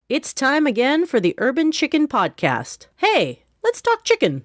It's time again for the Urban Chicken Podcast. Hey, let's talk chicken.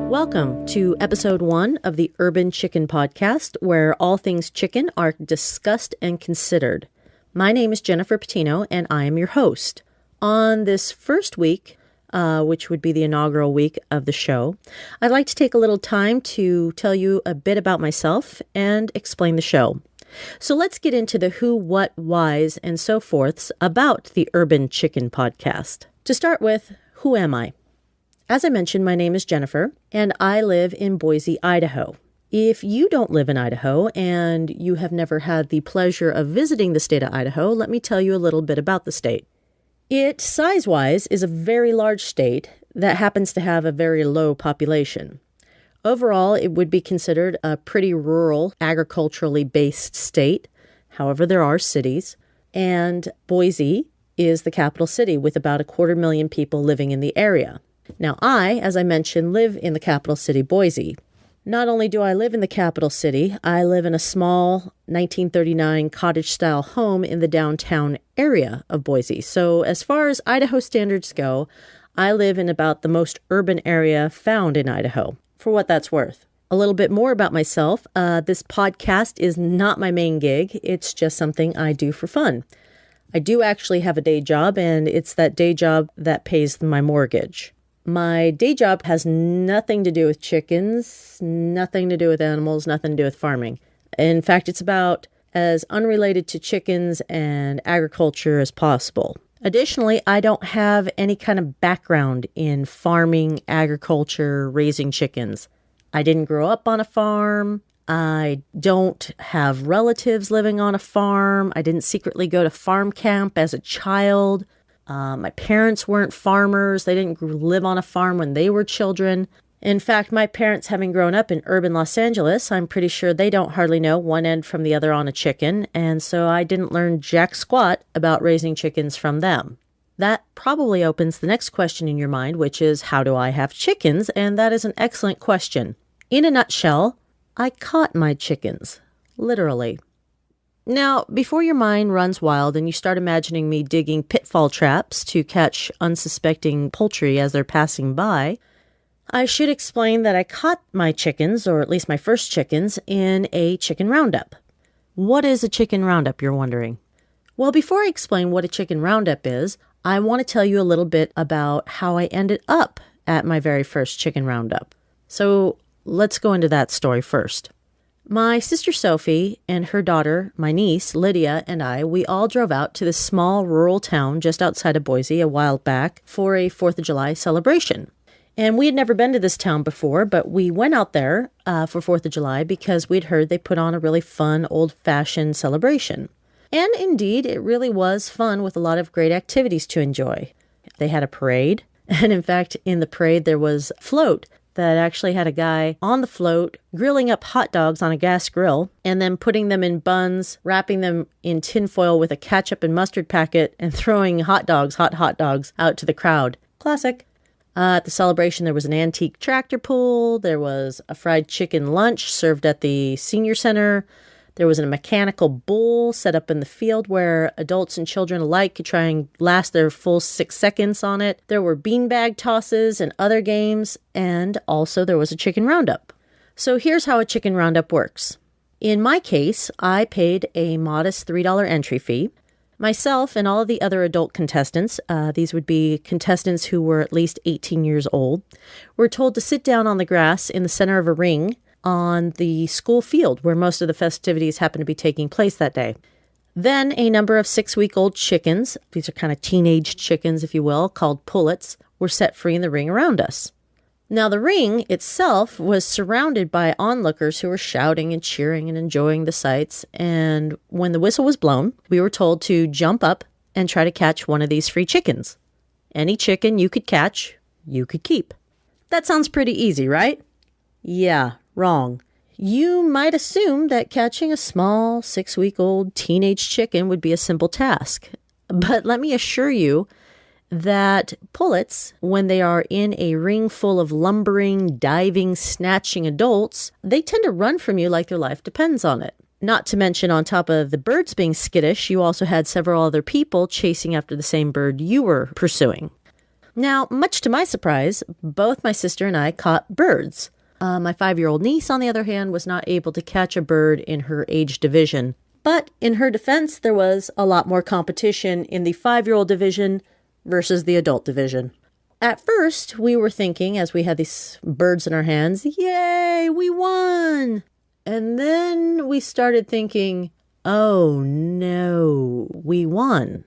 Welcome to episode 1 of the Urban Chicken Podcast, where all things chicken are discussed and considered. My name is Jennifer Patino, and I am your host. On this first week, which would be the inaugural week of the show, I'd like to take a little time to tell you a bit about myself and explain the show. So let's get into the who, what, whys, and so forths about the Urban Chicken Podcast. To start with, who am I? As I mentioned, my name is Jennifer, and I live in Boise, Idaho. If you don't live in Idaho and you have never had the pleasure of visiting the state of Idaho, let me tell you a little bit about the state. It, size-wise, is a very large state that happens to have a very low population. Overall, it would be considered a pretty rural, agriculturally based state. However, there are cities, and Boise is the capital city with about 250,000 people living in the area. Now, I, as I mentioned, live in the capital city, Boise. Not only do I live in the capital city, I live in a small 1939 cottage-style home in the downtown area of Boise. So as far as Idaho standards go, I live in about the most urban area found in Idaho, for what that's worth. A little bit more about myself. This podcast is not my main gig. It's just something I do for fun. I do actually have a day job, and it's that day job that pays my mortgage. My day job has nothing to do with chickens, nothing to do with animals, nothing to do with farming. In fact, it's about as unrelated to chickens and agriculture as possible. Additionally, I don't have any kind of background in farming, agriculture, raising chickens. I didn't grow up on a farm. I don't have relatives living on a farm. I didn't secretly go to farm camp as a child. My parents weren't farmers. They didn't live on a farm when they were children. In fact, my parents, having grown up in urban Los Angeles, I'm pretty sure they don't hardly know one end from the other on a chicken, and so I didn't learn jack squat about raising chickens from them. That probably opens the next question in your mind, which is, how do I have chickens? And that is an excellent question. In a nutshell, I caught my chickens, literally. Now, before your mind runs wild and you start imagining me digging pitfall traps to catch unsuspecting poultry as they're passing by, I should explain that I caught my chickens, or at least my first chickens, in a chicken roundup. What is a chicken roundup, you're wondering? Well, before I explain what a chicken roundup is, I want to tell you a little bit about how I ended up at my very first chicken roundup. So let's go into that story first. My sister Sophie and her daughter, my niece, Lydia, and we all drove out to this small rural town just outside of Boise a while back for a 4th of July celebration. And we had never been to this town before, but we went out there for 4th of July because we'd heard they put on a really fun, old-fashioned celebration. And indeed, it really was fun with a lot of great activities to enjoy. They had a parade, and in fact, in the parade there was a float that actually had a guy on the float grilling up hot dogs on a gas grill and then putting them in buns, wrapping them in tinfoil with a ketchup and mustard packet, and throwing hot dogs out to the crowd. Classic. At the celebration, there was an antique tractor pull. There was a fried chicken lunch served at the senior center. There was a mechanical bull set up in the field where adults and children alike could try and last their full 6 seconds on it. There were beanbag tosses and other games, and also there was a chicken roundup. So here's how a chicken roundup works. In my case, I paid a modest $3 entry fee. Myself and all of the other adult contestants, these would be contestants who were at least 18 years old, were told to sit down on the grass in the center of a ring on the school field where most of the festivities happened to be taking place that day. Then a number of 6-week-old chickens, these are kind of teenage chickens, if you will, called pullets, were set free in the ring around us. Now, the ring itself was surrounded by onlookers who were shouting and cheering and enjoying the sights. And when the whistle was blown, we were told to jump up and try to catch one of these free chickens. Any chicken you could catch, you could keep. That sounds pretty easy, right? Yeah, wrong. You might assume that catching a small 6-week-old teenage chicken would be a simple task. But let me assure you that pullets, when they are in a ring full of lumbering, diving, snatching adults, they tend to run from you like their life depends on it. Not to mention, on top of the birds being skittish, you also had several other people chasing after the same bird you were pursuing. Now, much to my surprise, both my sister and I caught birds. My 5-year-old niece, on the other hand, was not able to catch a bird in her age division. But in her defense, there was a lot more competition in the 5-year-old division versus the adult division. At first, we were thinking, as we had these birds in our hands, yay, we won! And then we started thinking, oh no, we won.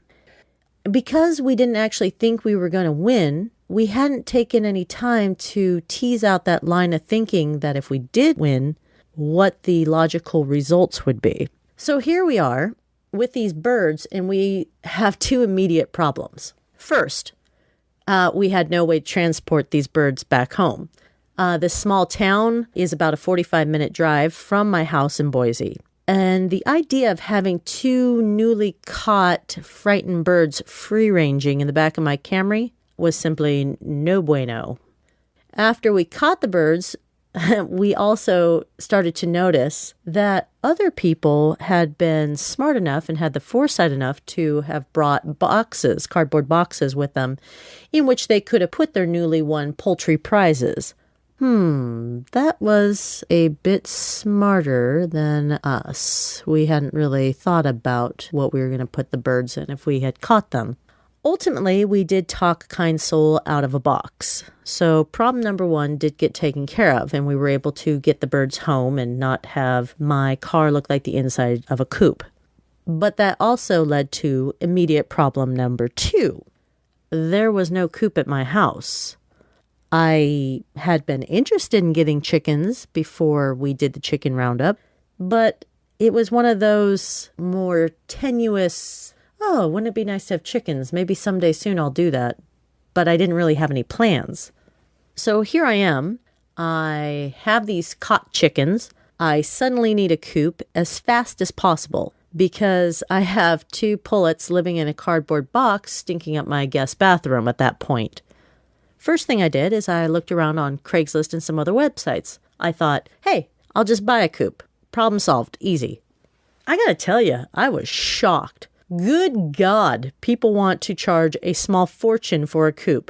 Because we didn't actually think we were going to win, we hadn't taken any time to tease out that line of thinking that if we did win, what the logical results would be. So here we are with these birds, and we have 2 immediate problems. First, we had no way to transport these birds back home. This small town is about a 45-minute drive from my house in Boise. And the idea of having 2 newly caught frightened birds free-ranging in the back of my Camry was simply no bueno. After we caught the birds, we also started to notice that other people had been smart enough and had the foresight enough to have brought boxes, cardboard boxes with them, in which they could have put their newly won poultry prizes. That was a bit smarter than us. We hadn't really thought about what we were going to put the birds in if we had caught them. Ultimately, we did talk Kind Soul out of a box. So problem number 1 did get taken care of, and we were able to get the birds home and not have my car look like the inside of a coop. But that also led to immediate problem number 2. There was no coop at my house. I had been interested in getting chickens before we did the chicken roundup, but it was one of those more tenuous, oh, wouldn't it be nice to have chickens? Maybe someday soon I'll do that. But I didn't really have any plans. So here I am. I have these caught chickens. I suddenly need a coop as fast as possible because I have 2 pullets living in a cardboard box stinking up my guest bathroom at that point. First thing I did is I looked around on Craigslist and some other websites. I thought, hey, I'll just buy a coop. Problem solved. Easy. I gotta tell you, I was shocked. Good God, people want to charge a small fortune for a coop.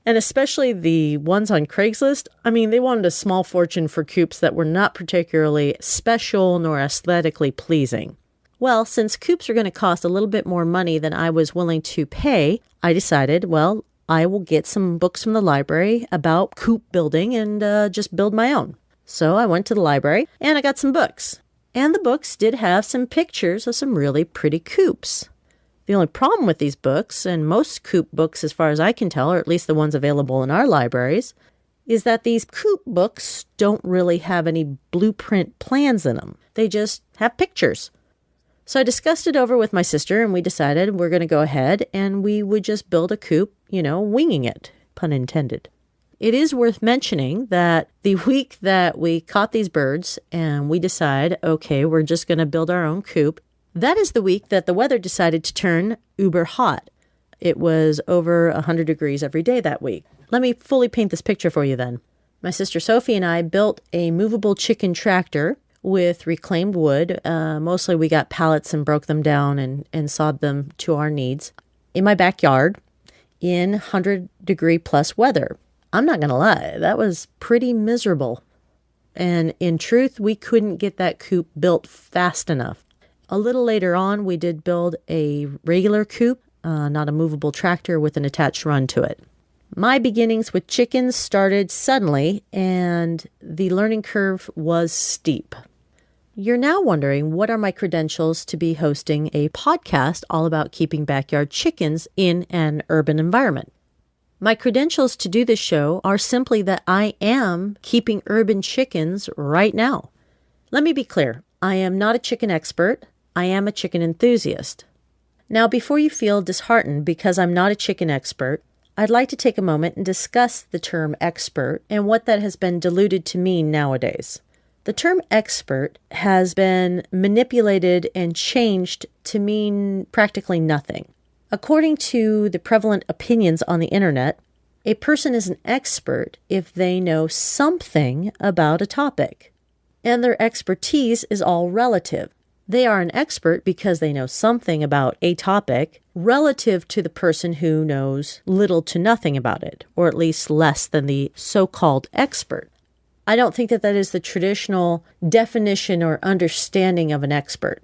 And especially the ones on Craigslist. I mean, they wanted a small fortune for coops that were not particularly special nor aesthetically pleasing. Well, since coops are going to cost a little bit more money than I was willing to pay, I decided, well, I will get some books from the library about coop building and just build my own. So I went to the library and I got some books. And the books did have some pictures of some really pretty coops. The only problem with these books, and most coop books as far as I can tell, or at least the ones available in our libraries, is that these coop books don't really have any blueprint plans in them. They just have pictures. So I discussed it over with my sister and we decided we're going to go ahead and we would just build a coop, winging it, pun intended. It is worth mentioning that the week that we caught these birds and we decide, okay, we're just going to build our own coop, that is the week that the weather decided to turn uber hot. It was over 100 degrees every day that week. Let me fully paint this picture for you then. My sister Sophie and I built a movable chicken tractor with reclaimed wood. Mostly we got pallets and broke them down and sawed them to our needs in my backyard in 100-degree plus weather. I'm not going to lie, that was pretty miserable. And in truth, we couldn't get that coop built fast enough. A little later on, we did build a regular coop, not a movable tractor with an attached run to it. My beginnings with chickens started suddenly, and the learning curve was steep. You're now wondering, what are my credentials to be hosting a podcast all about keeping backyard chickens in an urban environment? My credentials to do this show are simply that I am keeping urban chickens right now. Let me be clear. I am not a chicken expert. I am a chicken enthusiast. Now, before you feel disheartened because I'm not a chicken expert, I'd like to take a moment and discuss the term expert and what that has been diluted to mean nowadays. The term expert has been manipulated and changed to mean practically nothing. According to the prevalent opinions on the internet, a person is an expert if they know something about a topic, and their expertise is all relative. They are an expert because they know something about a topic relative to the person who knows little to nothing about it, or at least less than the so-called expert. I don't think that is the traditional definition or understanding of an expert.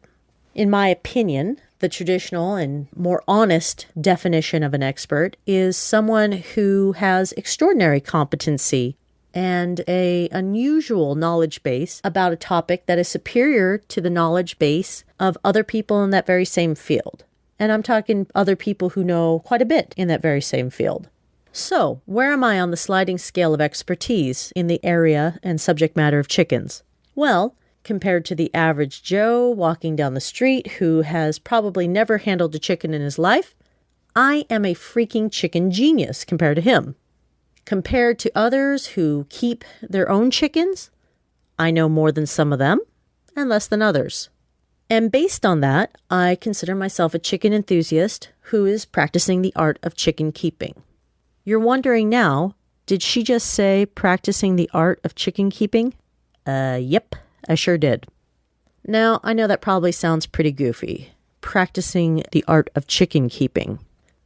In my opinion, the traditional and more honest definition of an expert is someone who has extraordinary competency and an unusual knowledge base about a topic that is superior to the knowledge base of other people in that very same field. And I'm talking other people who know quite a bit in that very same field. So, where am I on the sliding scale of expertise in the area and subject matter of chickens? Well, compared to the average Joe walking down the street who has probably never handled a chicken in his life, I am a freaking chicken genius compared to him. Compared to others who keep their own chickens, I know more than some of them and less than others. And based on that, I consider myself a chicken enthusiast who is practicing the art of chicken keeping. You're wondering now, did she just say practicing the art of chicken keeping? Yep. I sure did. Now, I know that probably sounds pretty goofy, practicing the art of chicken keeping.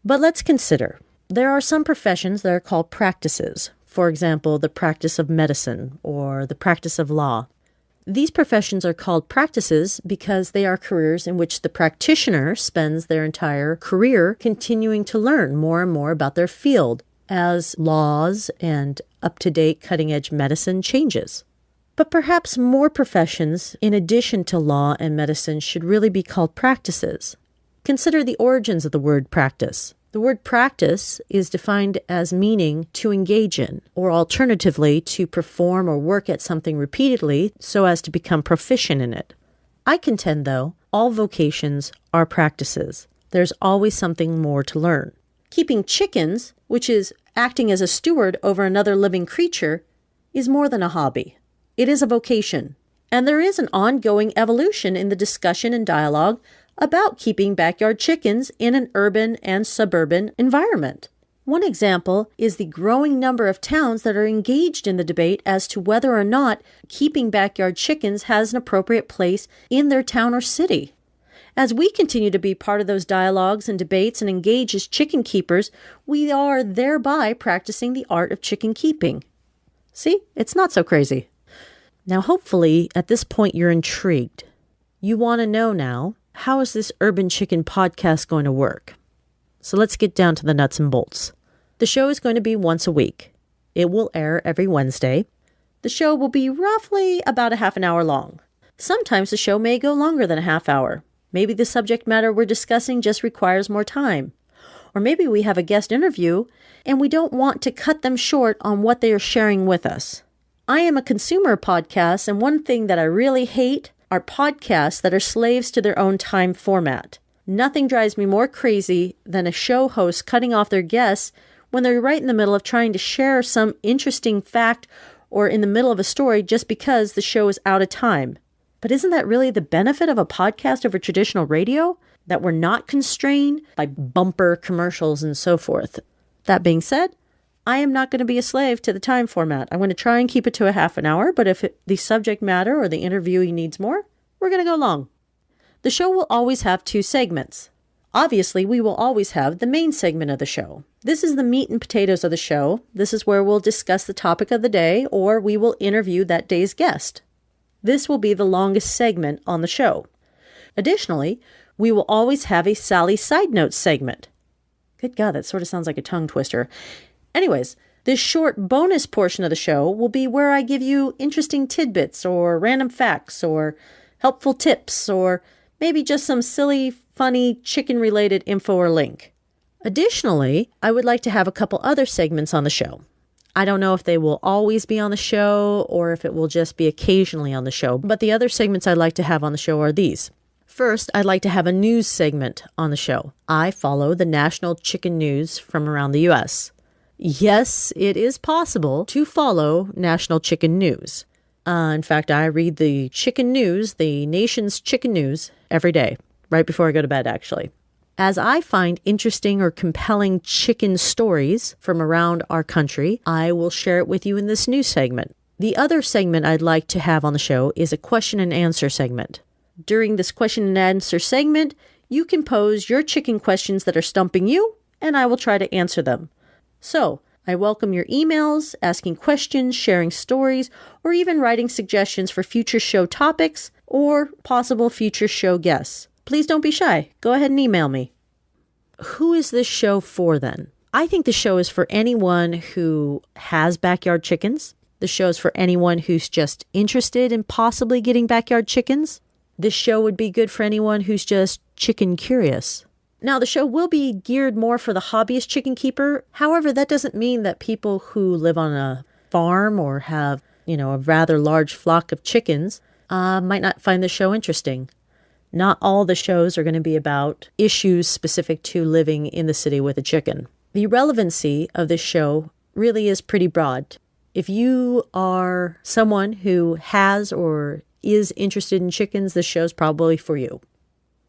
But let's consider, there are some professions that are called practices. For example, the practice of medicine or the practice of law. These professions are called practices because they are careers in which the practitioner spends their entire career continuing to learn more and more about their field as laws and up-to-date cutting-edge medicine changes. But perhaps more professions, in addition to law and medicine, should really be called practices. Consider the origins of the word practice. The word practice is defined as meaning to engage in, or alternatively, to perform or work at something repeatedly so as to become proficient in it. I contend, though, all vocations are practices. There's always something more to learn. Keeping chickens, which is acting as a steward over another living creature, is more than a hobby. It is a vocation, and there is an ongoing evolution in the discussion and dialogue about keeping backyard chickens in an urban and suburban environment. One example is the growing number of towns that are engaged in the debate as to whether or not keeping backyard chickens has an appropriate place in their town or city. As we continue to be part of those dialogues and debates and engage as chicken keepers, we are thereby practicing the art of chicken keeping. See, it's not so crazy. Now, hopefully, at this point, you're intrigued. You want to know now, how is this Urban Chicken podcast going to work? So let's get down to the nuts and bolts. The show is going to be once a week. It will air every Wednesday. The show will be roughly about a half an hour long. Sometimes the show may go longer than a half hour. Maybe the subject matter we're discussing just requires more time. Or maybe we have a guest interview and we don't want to cut them short on what they are sharing with us. I am a consumer of podcasts, and one thing that I really hate are podcasts that are slaves to their own time format. Nothing drives me more crazy than a show host cutting off their guests when they're right in the middle of trying to share some interesting fact or in the middle of a story just because the show is out of time. But isn't that really the benefit of a podcast over traditional radio? That we're not constrained by bumper commercials and so forth. That being said, I am not going to be a slave to the time format. I'm going to try and keep it to a half an hour, but if the subject matter or the interviewee needs more, we're going to go long. The show will always have 2 segments. Obviously, we will always have the main segment of the show. This is the meat and potatoes of the show. This is where we'll discuss the topic of the day, or we will interview that day's guest. This will be the longest segment on the show. Additionally, we will always have a Sally Side Notes segment. Good God, that sort of sounds like a tongue twister. Anyways, this short bonus portion of the show will be where I give you interesting tidbits or random facts or helpful tips or maybe just some silly, funny chicken-related info or link. Additionally, I would like to have a couple other segments on the show. I don't know if they will always be on the show or if it will just be occasionally on the show, but the other segments I'd like to have on the show are these. First, I'd like to have a news segment on the show. I follow the national chicken news from around the U.S. Yes, it is possible to follow national chicken news. In fact, I read the chicken news, the nation's chicken news, every day, right before I go to bed, actually. As I find interesting or compelling chicken stories from around our country, I will share it with you in this news segment. The other segment I'd like to have on the show is a question and answer segment. During this question and answer segment, you can pose your chicken questions that are stumping you, and I will try to answer them. So, I welcome your emails, asking questions, sharing stories, or even writing suggestions for future show topics or possible future show guests. Please don't be shy. Go ahead and email me. Who is this show for then? I think the show is for anyone who has backyard chickens. The show is for anyone who's just interested in possibly getting backyard chickens. This show would be good for anyone who's just chicken curious. Now, the show will be geared more for the hobbyist chicken keeper. However, that doesn't mean that people who live on a farm or have, a rather large flock of chickens might not find the show interesting. Not all the shows are going to be about issues specific to living in the city with a chicken. The relevancy of this show really is pretty broad. If you are someone who has or is interested in chickens, this show's probably for you.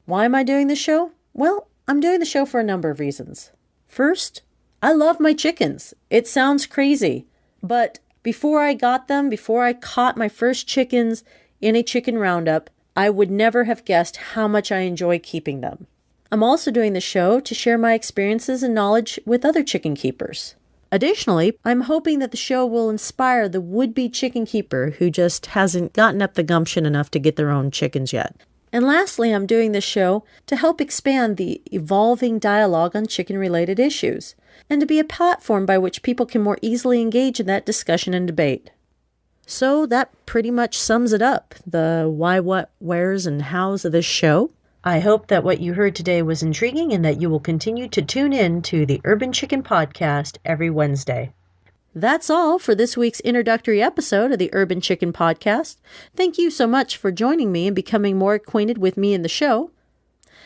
Why am I doing this show? Well, I'm doing the show for a number of reasons. First, I love my chickens. It sounds crazy, but before I caught my first chickens in a chicken roundup, I would never have guessed how much I enjoy keeping them. I'm also doing the show to share my experiences and knowledge with other chicken keepers. Additionally, I'm hoping that the show will inspire the would-be chicken keeper who just hasn't gotten up the gumption enough to get their own chickens yet. And lastly, I'm doing this show to help expand the evolving dialogue on chicken-related issues, and to be a platform by which people can more easily engage in that discussion and debate. So that pretty much sums it up, the why, what, wheres, and hows of this show. I hope that what you heard today was intriguing and that you will continue to tune in to the Urban Chicken Podcast every Wednesday. That's all for this week's introductory episode of the Urban Chicken Podcast. Thank you so much for joining me and becoming more acquainted with me and the show.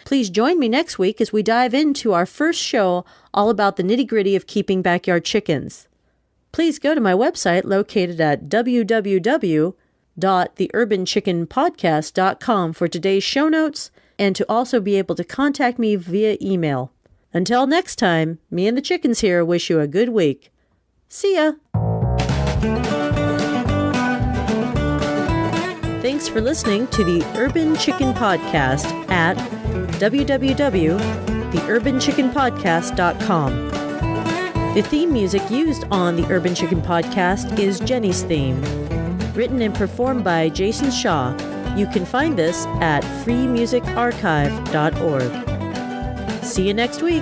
Please join me next week as we dive into our first show all about the nitty-gritty of keeping backyard chickens. Please go to my website located at www.theurbanchickenpodcast.com for today's show notes and to also be able to contact me via email. Until next time, me and the chickens here wish you a good week. See ya! Thanks for listening to the Urban Chicken Podcast at www.theurbanchickenpodcast.com. The theme music used on the Urban Chicken Podcast is Jenny's Theme, written and performed by Jason Shaw. You can find this at freemusicarchive.org. See you next week.